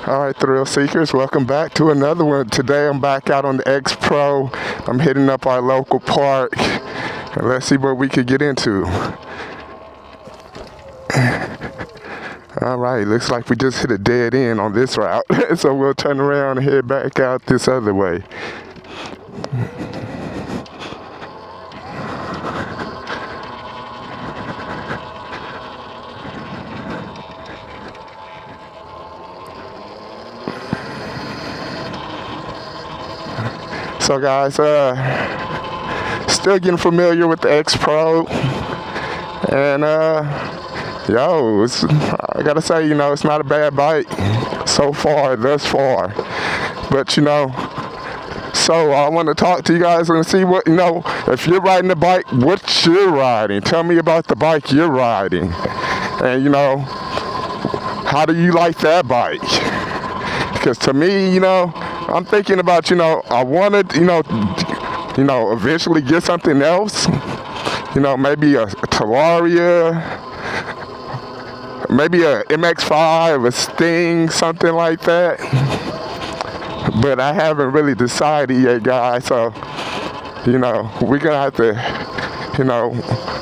All right, thrill seekers, welcome back to another one. Today I'm back out on the X Pro. I'm hitting up our local park, and let's see what we could get into. All right, looks like we just hit a dead end on this route, so we'll turn around and head back out this other way. So guys, still getting familiar with the X Pro, and I gotta say, it's not a bad bike so far, thus far. But so I want to talk to you guys and see what, if you're riding a bike, what you're riding. Tell me about the bike you're riding, and how do you like that bike? Because to me, I'm thinking about, I wanted, eventually get something else, maybe a Talaria, maybe a MX-5, a Sting, something like that. But I haven't really decided yet, guys. So, we're gonna have to,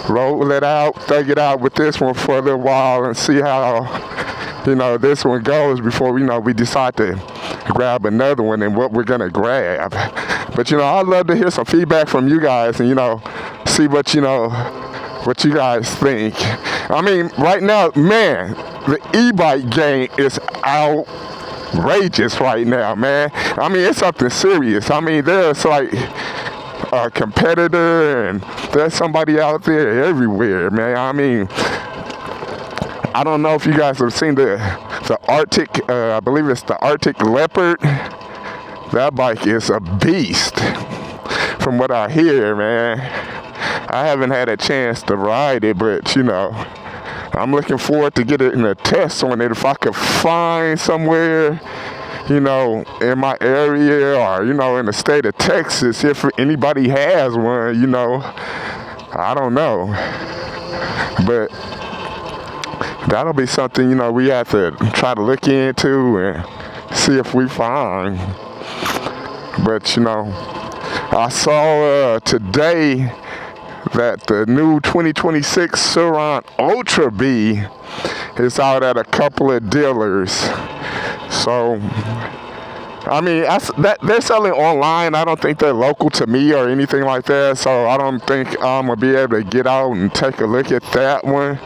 roll it out, thug it out with this one for a little while and see how, this one goes before we decide to grab another one and what we're gonna grab. But I'd love to hear some feedback from you guys and see what what you guys think. I mean, right now, man, the e-bike game is outrageous right now, man. I mean, it's something serious. I mean, there's like a competitor and there's somebody out there everywhere, man. I mean, I don't know if you guys have seen the Arctic, I believe it's the Arctic Leopard. That bike is a beast from what I hear, man. I haven't had a chance to ride it, but I'm looking forward to getting a test on it if I could find somewhere, in my area or, in the state of Texas, if anybody has one, I don't know. But that'll be something, we have to try to look into and see if we find. But, I saw today that the new 2026 Sur-Ron Ultra B is out at a couple of dealers. So, I mean, they're selling online. I don't think they're local to me or anything like that. So I don't think I'm going to be able to get out and take a look at that one.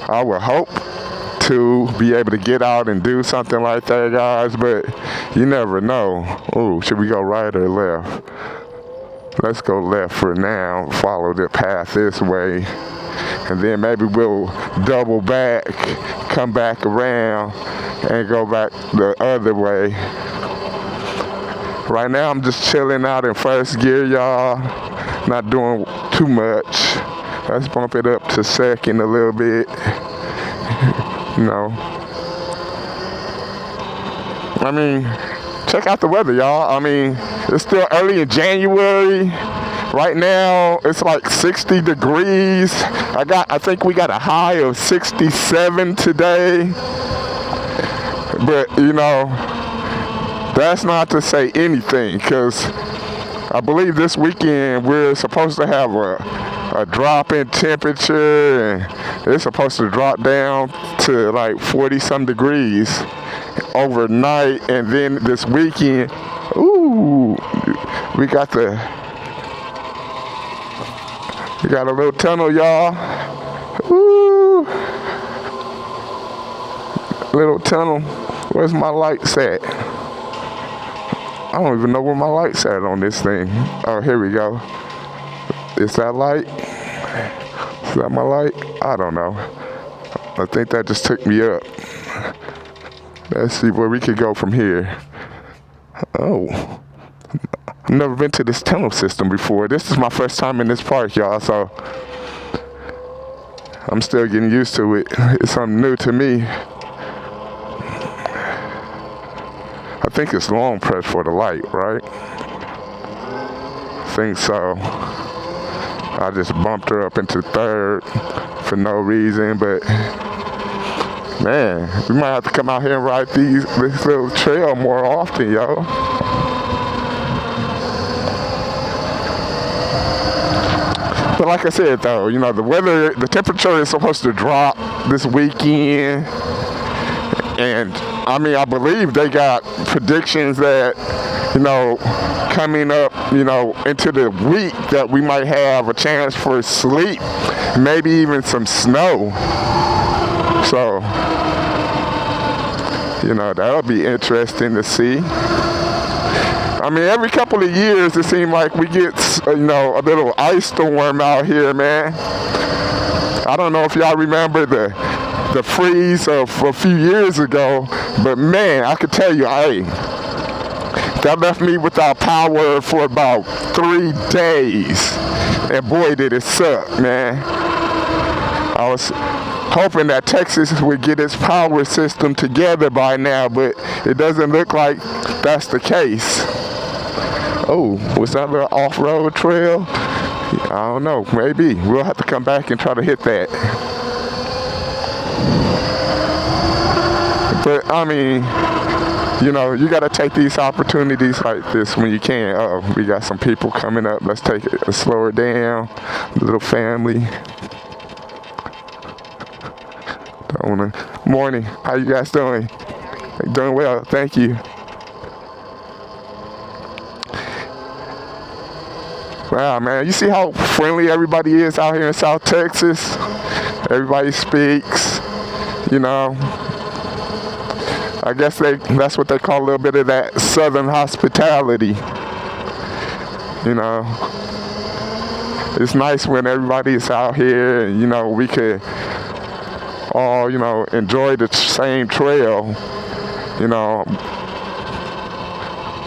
I would hope to be able to get out and do something like that, guys, but you never know. Oh, should we go right or left? Let's go left for now, follow the path this way, and then maybe we'll double back, come back around, and go back the other way. Right now, I'm just chilling out in first gear, y'all, not doing too much. Let's bump it up to second a little bit. I mean, check out the weather, y'all. I mean, it's still early in January. Right now, it's like 60 degrees. I think we got a high of 67 today. But, that's not to say anything, because I believe this weekend we're supposed to have a drop in temperature, and it's supposed to drop down to like 40-some degrees overnight, and then this weekend, ooh, we got a little tunnel, y'all. Ooh, little tunnel. Where's my lights at? I don't even know where my light's at on this thing. Oh, here we go. Is that light? Is that my light? I don't know. I think that just took me up. Let's see where we could go from here. Oh, I've never been to this tunnel system before. This is my first time in this park, y'all, so I'm still getting used to it. It's something new to me. I think it's long press for the light, right? I think so. I just bumped her up into third for no reason, but Man, we might have to come out here and ride this little trail more often, yo. But like I said, though, you know, the temperature is supposed to drop this weekend. And, I mean, I believe they got predictions that, you know, coming up, you know, into the week that we might have a chance for sleet, maybe even some snow. So, you know, that'll be interesting to see. I mean, every couple of years it seems like we get, you know, a little ice storm out here, man. I don't know if y'all remember the freeze of a few years ago, but man, I could tell you, hey, that left me without power for about 3 days. And boy, did it suck, man. I was hoping that Texas would get its power system together by now, but it doesn't look like that's the case. Oh, was that a little off-road trail? I don't know, maybe. We'll have to come back and try to hit that. But, I mean, you know, you got to take these opportunities like this when you can. Uh-oh, we got some people coming up. Let's take it, slow it down. Little family. Morning. How you guys doing? Doing well, thank you. Wow, man, you see how friendly everybody is out here in South Texas? Everybody speaks, you know. I guess that's what they call a little bit of that Southern hospitality. You know, it's nice when everybody is out here and, you know, we could all, you know, enjoy the same trail. You know,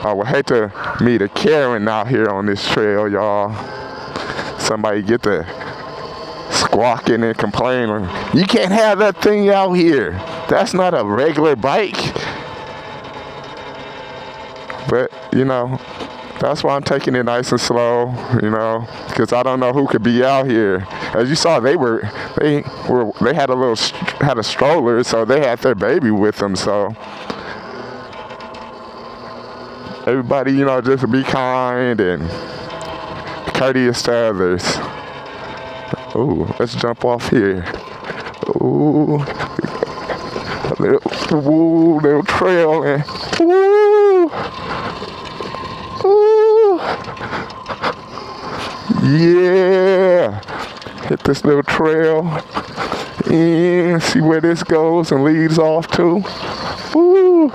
I would hate to meet a Karen out here on this trail, y'all. Somebody get to squawking and complaining. You can't have that thing out here. That's not a regular bike. But, you know, that's why I'm taking it nice and slow, you know, because I don't know who could be out here. As you saw, they had a stroller, so they had their baby with them. So everybody, you know, just be kind and courteous to others. Ooh, let's jump off here. Ooh, little trail and ooh. Ooh. Yeah, hit this little trail and see where this goes and leads off to. Ooh.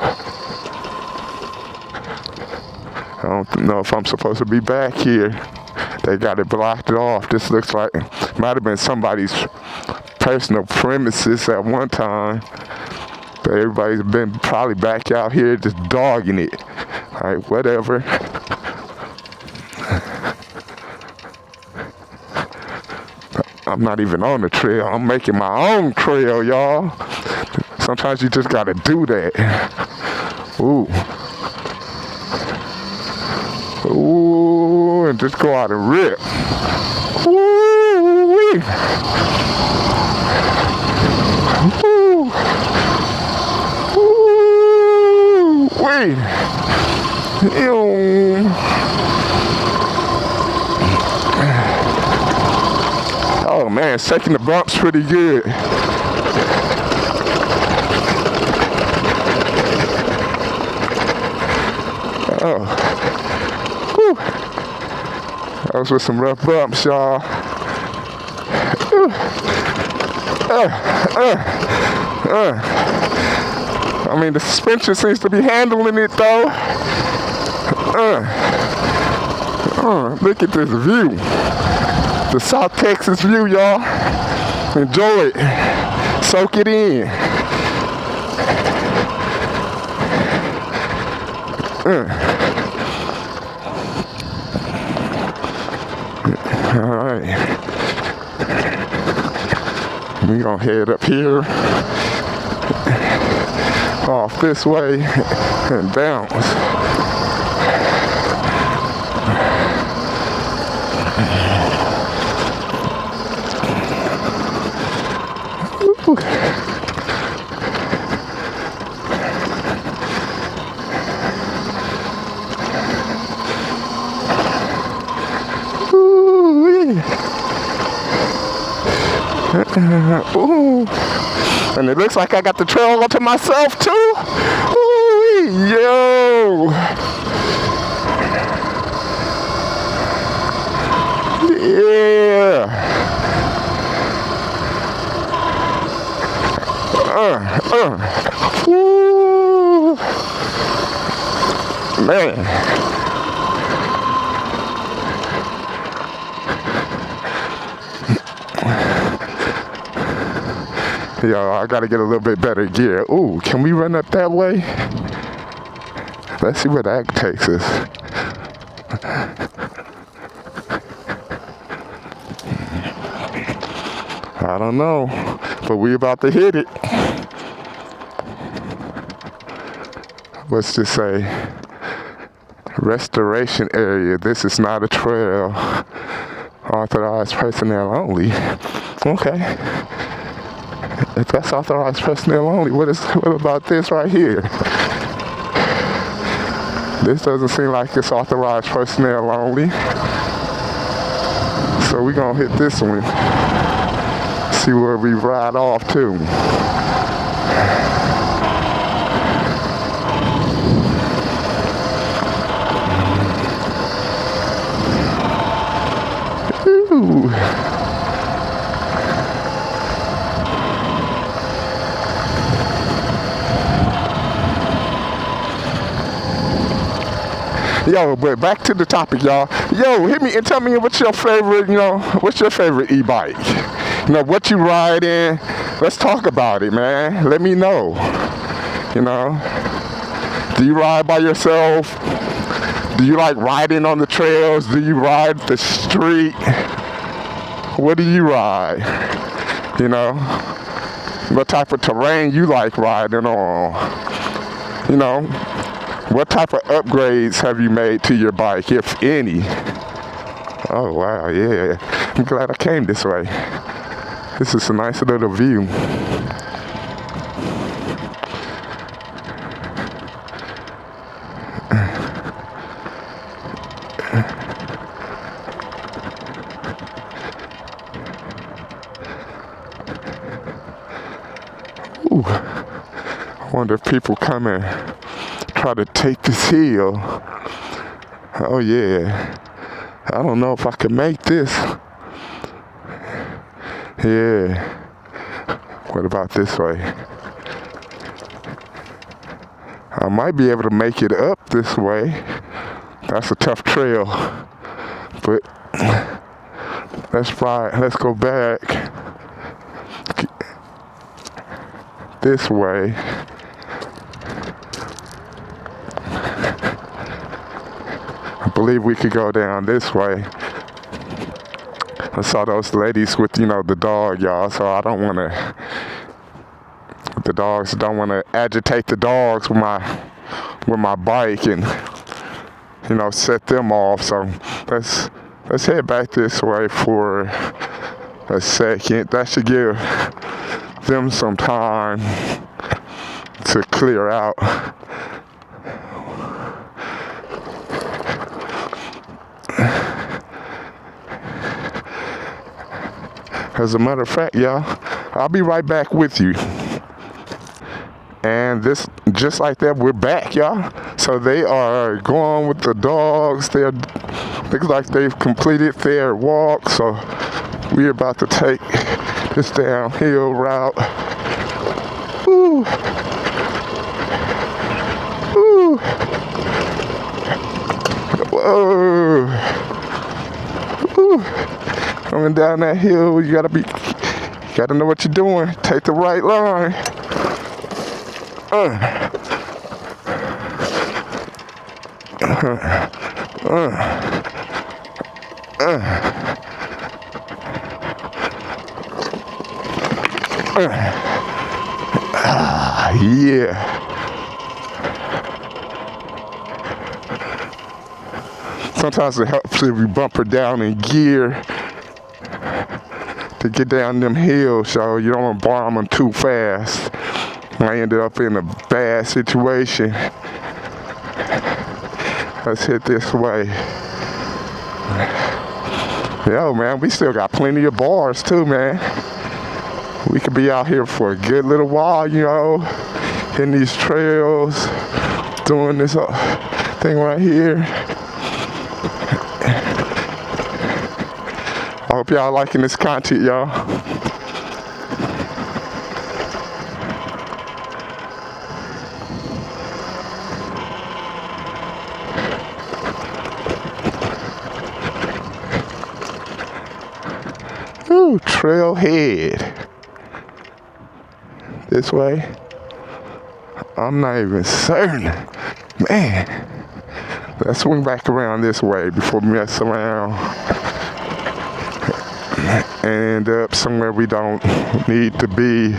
I don't know if I'm supposed to be back here. They got it blocked off. This looks like it might have been somebody's personal premises at one time. But everybody's been probably back out here just dogging it. All right, whatever. I'm not even on the trail. I'm making my own trail, y'all. Sometimes you just gotta do that. Ooh. Ooh, and just go out and rip. Ooh-wee. Ooh. Ooh-wee. Ew. Oh man, shaking the bumps pretty good. Oh. Whew. Those were some rough bumps, y'all. I mean, the suspension seems to be handling it though. Look at this view. The South Texas view, y'all. Enjoy it. Soak it in. All right. We're gonna head up here, off this way, and bounce. Ooh. And it looks like I got the trail all to myself too. Ooh, yo. Yeah. Woo. Man. Yo, I gotta get a little bit better gear. Ooh, can we run up that way? Let's see where that takes us. I don't know, but we about to hit it. What's this say? Restoration area. This is not a trail. Authorized personnel only. Okay. If that's authorized personnel only, what about this right here? This doesn't seem like it's authorized personnel only. So we're gonna hit this one. See where we ride off to. Ooh. Yo, but back to the topic, y'all. Yo, hit me and tell me what's your favorite, what's your favorite e-bike? What you ride in. Let's talk about it, man. Let me know. Do you ride by yourself? Do you like riding on the trails? Do you ride the street? What do you ride? What type of terrain you like riding on? What type of upgrades have you made to your bike, if any? Oh, wow, yeah. I'm glad I came this way. This is a nice little view. Ooh. I wonder if people come and try to take this hill. Oh yeah. I don't know if I can make this. Yeah. What about this way? I might be able to make it up this way. That's a tough trail. But let's go back this way. I believe we could go down this way. I saw those ladies with, the dog, y'all, so I don't want to, the dogs don't want to agitate the dogs with my bike and, set them off. So let's head back this way for a second. That should give them some time to clear out. As a matter of fact, y'all, I'll be right back with you. And just like that, we're back, y'all. So they are going with the dogs. Looks like they've completed their walk. So we're about to take this downhill route. Woo. Woo. Whoa. Woo. Coming down that hill, you gotta know what you're doing. Take the right line. Yeah. Sometimes it helps if you bump her down in gear to get down them hills, so you don't want to bomb them too fast. I ended up in a bad situation. Let's hit this way. Yo, man, we still got plenty of bars too, man. we could be out here for a good little while, you know, in these trails, doing this thing right here. I hope y'all liking this content, y'all. Ooh, trailhead. This way. I'm not even certain. Man. Let's swing back around this way before we mess around and end up somewhere we don't need to be.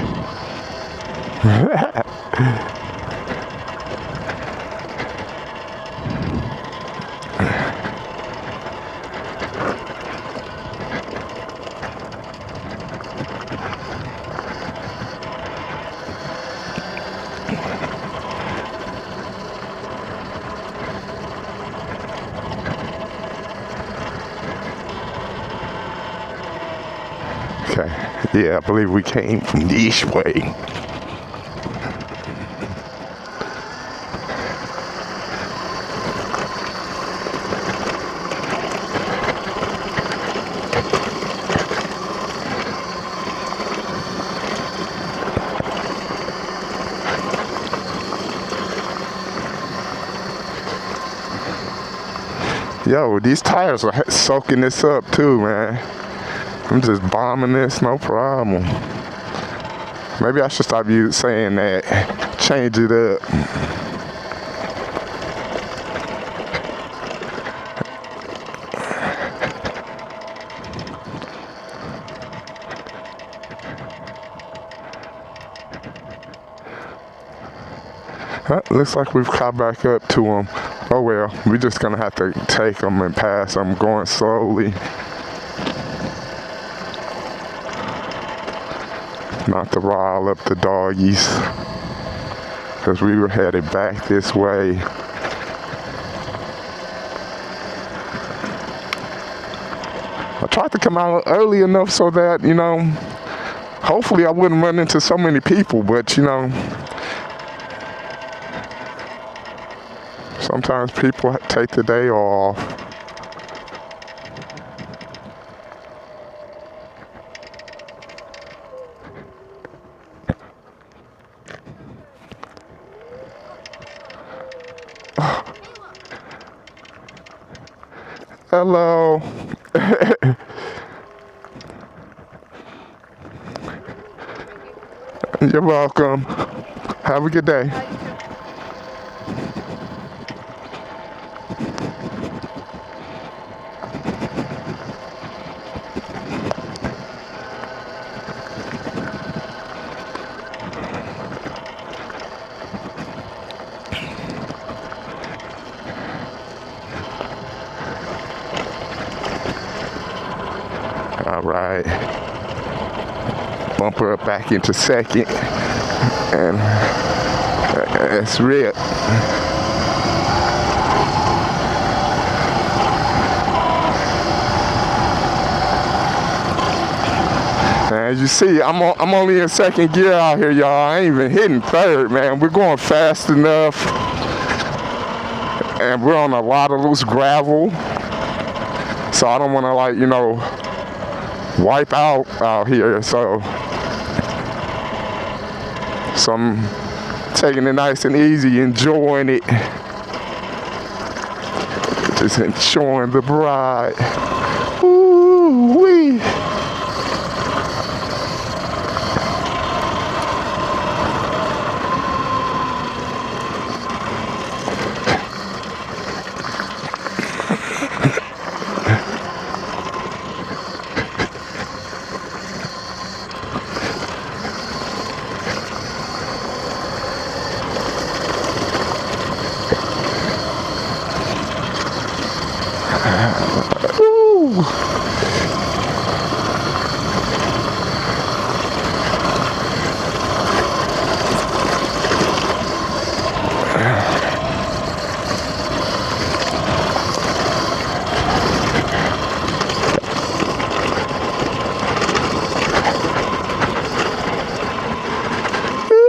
Okay, yeah, I believe we came from this way. Yo, these tires are soaking this up too, man. I'm just bombing this, no problem. Maybe I should stop saying that. Change it up. Looks like we've caught back up to them. Oh well, we're just gonna have to take them and pass them, going slowly. Not to rile up the doggies, because we were headed back this way. I tried to come out early enough so that, you know, hopefully I wouldn't run into so many people, but you know, sometimes people take the day off. Hello. You're welcome. Have a good day. All right. Bumper up back into second. And it's rip. As you see, I'm only in second gear out here, y'all. I ain't even hitting third, man. We're going fast enough. And we're on a lot of loose gravel. So I don't want to, like, you know, wipe out here. So I'm taking it nice and easy, enjoying it. Just enjoying the ride. Ooh-wee.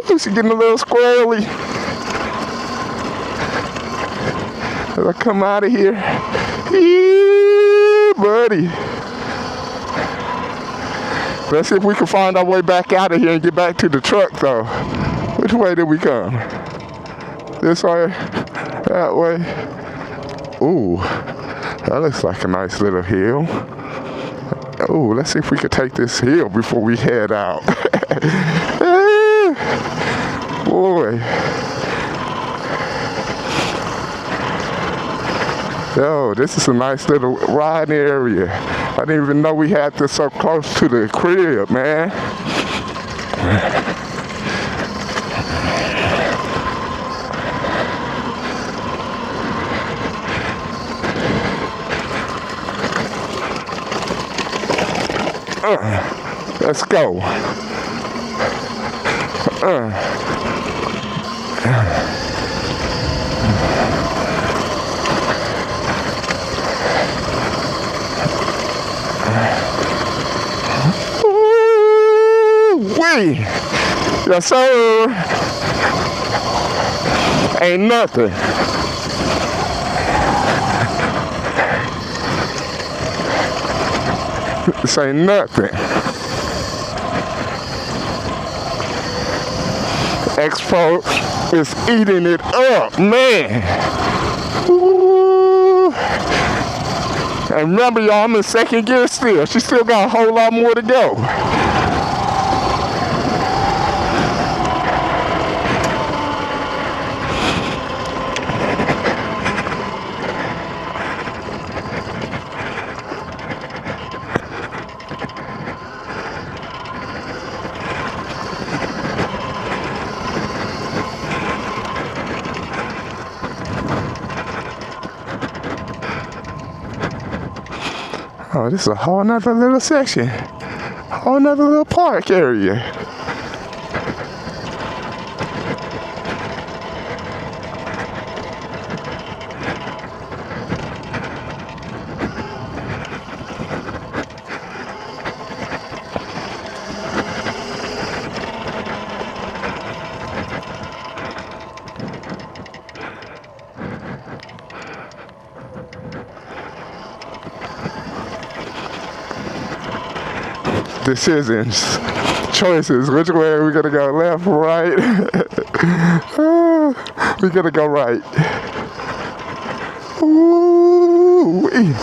She's getting a little squirrely. As I come out of here. Yeah, buddy. Let's see if we can find our way back out of here and get back to the truck, though. Which way did we come? This way? That way? Ooh, that looks like a nice little hill. Ooh, let's see if we can take this hill before we head out. Boy. Yo, this is a nice little riding area. I didn't even know we had this so close to the crib, man. Let's go. Wee! Yes, sir. Ain't nothing. This ain't nothing. X-Pro is eating it up, man. Ooh. And remember, y'all, I'm in second gear still. She still got a whole lot more to go. Oh, this is a whole nother little section. Whole nother little park area. Decisions, choices. Which way are we gonna go? Left, right? We gotta go right. Ooh. Ooh.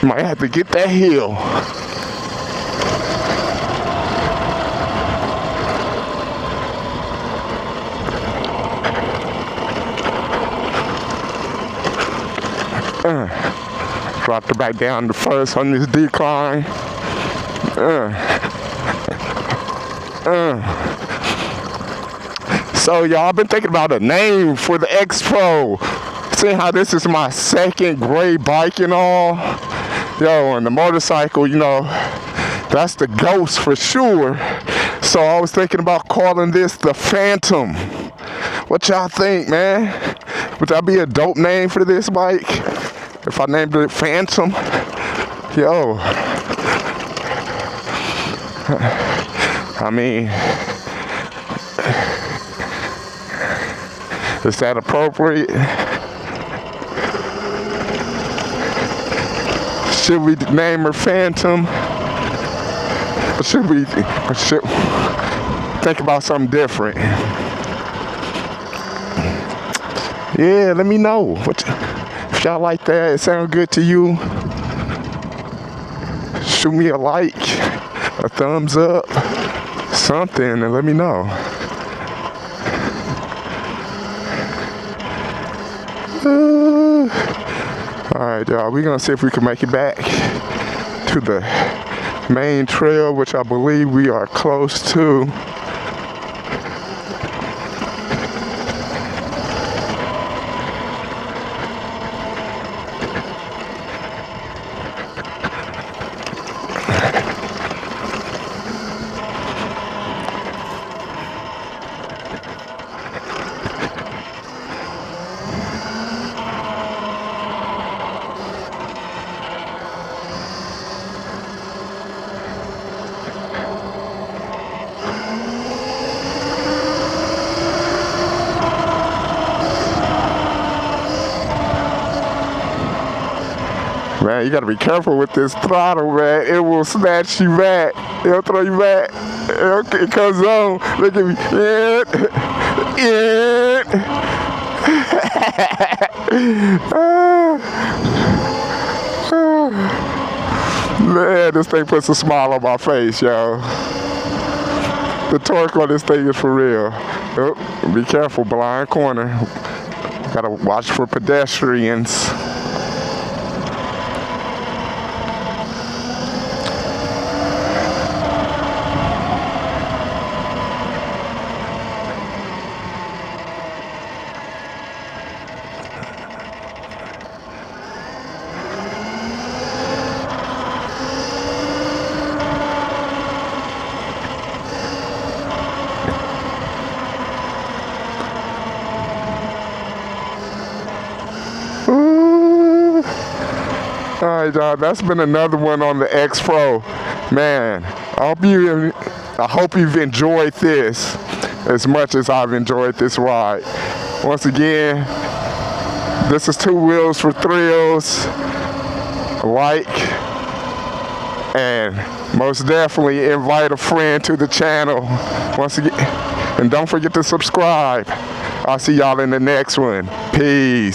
Might have to get that hill. Dropped it back down to first on this decline. So y'all, I've been thinking about a name for the X-Pro. Seeing how this is my second gray bike and all. Yo, and the motorcycle, you know, that's the Ghost for sure. So I was thinking about calling this the Phantom. What y'all think, man? Would that be a dope name for this bike? If I named it Phantom? Yo. I mean, is that appropriate? Should we name her Phantom? Or should we think about something different? Yeah, let me know. If y'all like that, it sound good to you, shoot me a like, a thumbs up, something, and let me know. Alright, y'all, we're gonna see if we can make it back to the main trail, which I believe we are close to. Man, you gotta be careful with this throttle, man. It will snatch you back. It'll throw you back. It comes on. Look at me. Man, this thing puts a smile on my face, yo. The torque on this thing is for real. Oh, be careful, blind corner. Gotta watch for pedestrians. All right, y'all, that's been another one on the X Pro. Man, I hope you've enjoyed this as much as I've enjoyed this ride. Once again, this is Two Wheels for Thrills. Like, and most definitely invite a friend to the channel. Once again, and don't forget to subscribe. I'll see y'all in the next one. Peace.